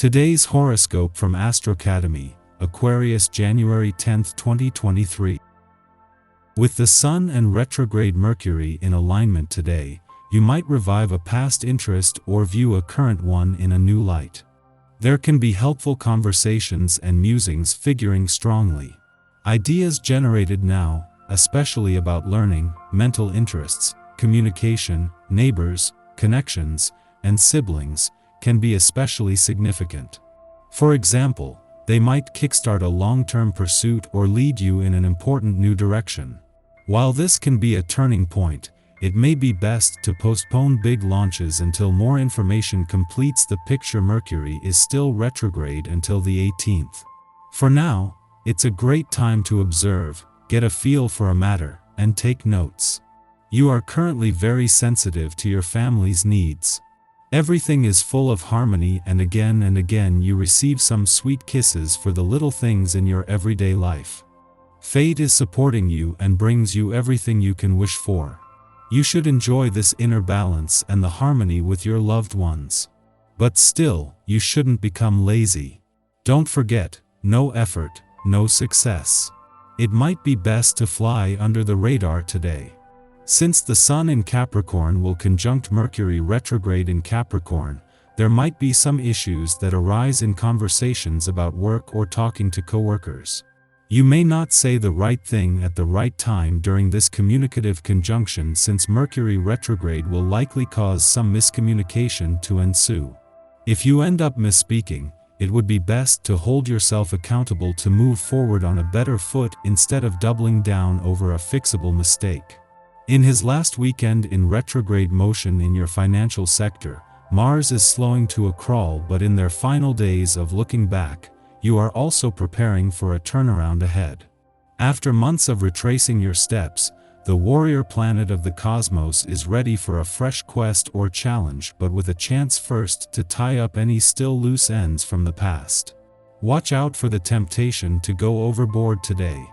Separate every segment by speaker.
Speaker 1: Today's horoscope from Astrocademy, Aquarius January 10, 2023. With the Sun and retrograde Mercury in alignment today, you might revive a past interest or view a current one in a new light. There can be helpful conversations and musings figuring strongly. Ideas generated now, especially about learning, mental interests, communication, neighbors, connections, and siblings, can be especially significant. For example, they might kickstart a long-term pursuit or lead you in an important new direction. While this can be a turning point, it may be best to postpone big launches until more information completes the picture. Mercury is still retrograde until the 18th. For now, it's a great time to observe, get a feel for a matter, and take notes. You are currently very sensitive to your family's needs. Everything is full of harmony, and again you receive some sweet kisses for the little things in your everyday life. Fate is supporting you and brings you everything you can wish for. You should enjoy this inner balance and the harmony with your loved ones. But still, you shouldn't become lazy. Don't forget, no effort, no success. It might be best to fly under the radar today. Since the Sun in Capricorn will conjunct Mercury retrograde in Capricorn, there might be some issues that arise in conversations about work or talking to coworkers. You may not say the right thing at the right time during this communicative conjunction, since Mercury retrograde will likely cause some miscommunication to ensue. If you end up misspeaking, it would be best to hold yourself accountable to move forward on a better foot instead of doubling down over a fixable mistake. In his last weekend in retrograde motion in your financial sector, Mars is slowing to a crawl, but in their final days of looking back, you are also preparing for a turnaround ahead. After months of retracing your steps, the warrior planet of the cosmos is ready for a fresh quest or challenge, but with a chance first to tie up any still loose ends from the past. Watch out for the temptation to go overboard today.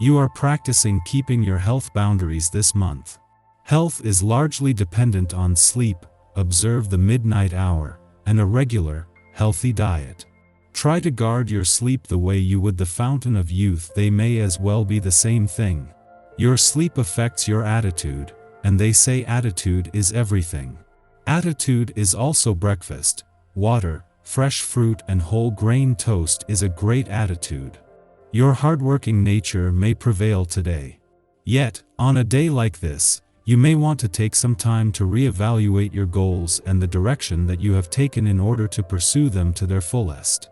Speaker 1: You are practicing keeping your health boundaries this month. Health is largely dependent on sleep, observe the midnight hour, and a regular, healthy diet. Try to guard your sleep the way you would the fountain of youth. They may as well be the same thing. Your sleep affects your attitude, and they say attitude is everything. Attitude is also breakfast. Water, fresh fruit, and whole grain toast is a great attitude. Your hardworking nature may prevail today. Yet, on a day like this, you may want to take some time to reevaluate your goals and the direction that you have taken in order to pursue them to their fullest.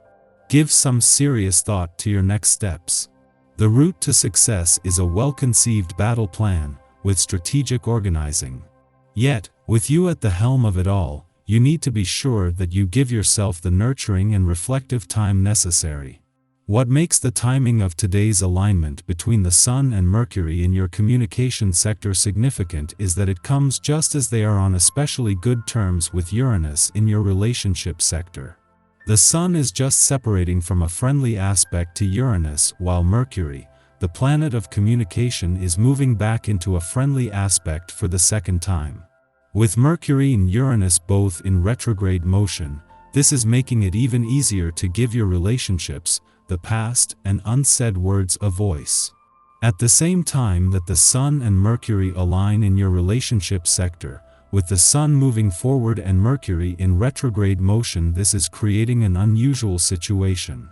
Speaker 1: Give some serious thought to your next steps. The route to success is a well-conceived battle plan, with strategic organizing. Yet, with you at the helm of it all, you need to be sure that you give yourself the nurturing and reflective time necessary. What makes the timing of today's alignment between the Sun and Mercury in your communication sector significant is that it comes just as they are on especially good terms with Uranus in your relationship sector. The Sun is just separating from a friendly aspect to Uranus, while Mercury, the planet of communication, is moving back into a friendly aspect for the second time. With Mercury and Uranus both in retrograde motion, this is making it even easier to give your relationships, the past, and unsaid words a voice. At the same time that the Sun and Mercury align in your relationship sector, with the Sun moving forward and Mercury in retrograde motion, this is creating an unusual situation.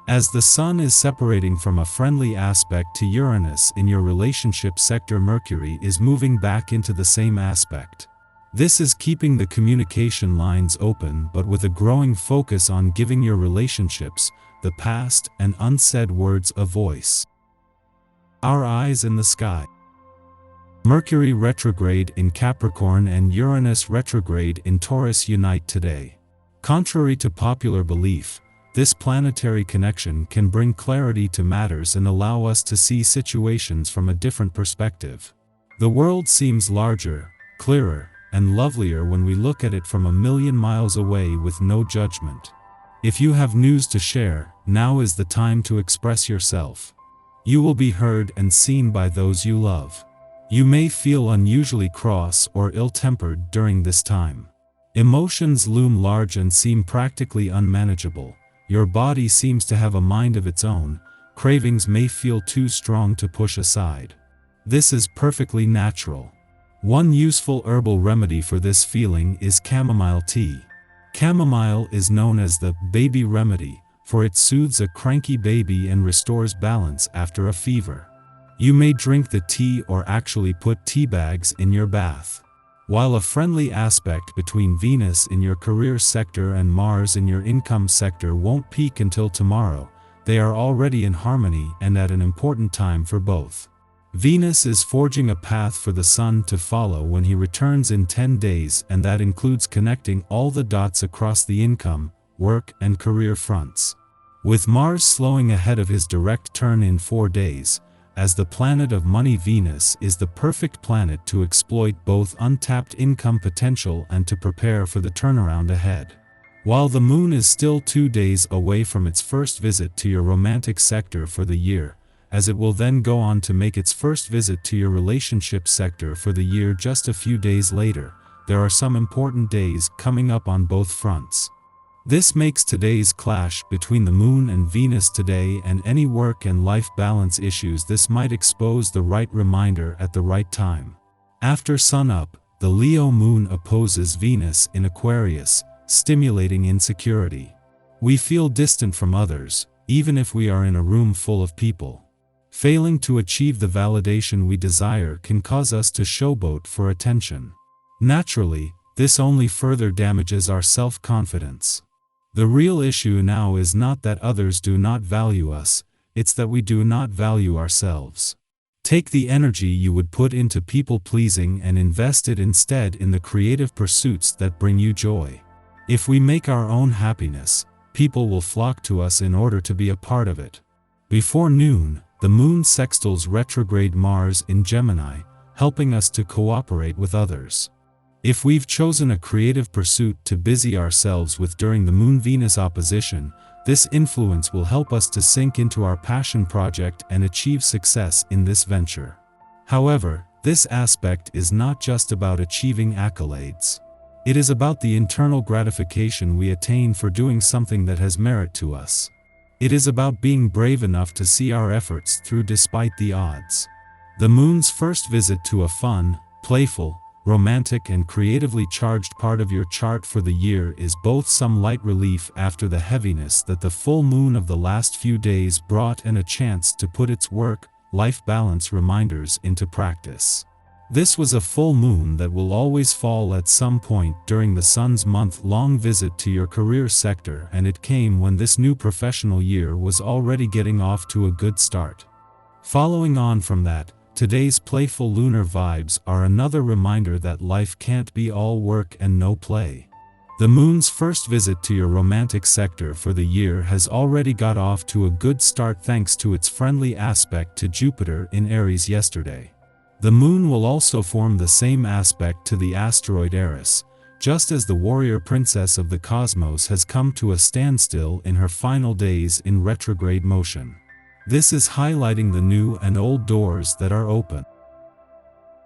Speaker 1: As the Sun is separating from a friendly aspect to Uranus in your relationship sector, Mercury is moving back into the same aspect. This is keeping the communication lines open, but with a growing focus on giving your relationships, the past, and unsaid words a voice. Our eyes in the sky. Mercury retrograde in Capricorn and Uranus retrograde in Taurus unite today. Contrary to popular belief, this planetary connection can bring clarity to matters and allow us to see situations from a different perspective. The world seems larger, clearer, and lovelier when we look at it from a million miles away with no judgment. If you have news to share, now is the time to express yourself. You will be heard and seen by those you love. You may feel unusually cross or ill-tempered during this time. Emotions loom large and seem practically unmanageable. Your body seems to have a mind of its own. Cravings may feel too strong to push aside. This is perfectly natural. One useful herbal remedy for this feeling is chamomile tea. Chamomile is known as the baby remedy, for it soothes a cranky baby and restores balance after a fever. You may drink the tea or actually put tea bags in your bath. While a friendly aspect between Venus in your career sector and Mars in your income sector won't peak until tomorrow, they are already in harmony and at an important time for both. Venus is forging a path for the Sun to follow when he returns in 10 days, and that includes connecting all the dots across the income, work, and career fronts. With Mars slowing ahead of his direct turn in 4 days, as the planet of money, Venus is the perfect planet to exploit both untapped income potential and to prepare for the turnaround ahead. While the Moon is still 2 days away from its first visit to your romantic sector for the year, as it will then go on to make its first visit to your relationship sector for the year just a few days later, there are some important days coming up on both fronts. This makes today's clash between the Moon and Venus today and any work and life balance issues this might expose the right reminder at the right time. After sunup, the Leo Moon opposes Venus in Aquarius, stimulating insecurity. We feel distant from others, even if we are in a room full of people. Failing to achieve the validation we desire can cause us to showboat for attention. Naturally, this only further damages our self-confidence. The real issue now is not that others do not value us, it's that we do not value ourselves. Take the energy you would put into people-pleasing and invest it instead in the creative pursuits that bring you joy. If we make our own happiness, people will flock to us in order to be a part of it. Before noon, the Moon sextiles retrograde Mars in Gemini, helping us to cooperate with others. If we've chosen a creative pursuit to busy ourselves with during the Moon-Venus opposition, this influence will help us to sink into our passion project and achieve success in this venture. However, this aspect is not just about achieving accolades. It is about the internal gratification we attain for doing something that has merit to us. It is about being brave enough to see our efforts through despite the odds. The Moon's first visit to a fun, playful, romantic and creatively charged part of your chart for the year is both some light relief after the heaviness that the full moon of the last few days brought and a chance to put its work-life balance reminders into practice. This was a full moon that will always fall at some point during the Sun's month-long visit to your career sector, and it came when this new professional year was already getting off to a good start. Following on from that, today's playful lunar vibes are another reminder that life can't be all work and no play. The Moon's first visit to your romantic sector for the year has already got off to a good start thanks to its friendly aspect to Jupiter in Aries yesterday. The Moon will also form the same aspect to the asteroid Eris, just as the warrior princess of the cosmos has come to a standstill in her final days in retrograde motion. This is highlighting the new and old doors that are open.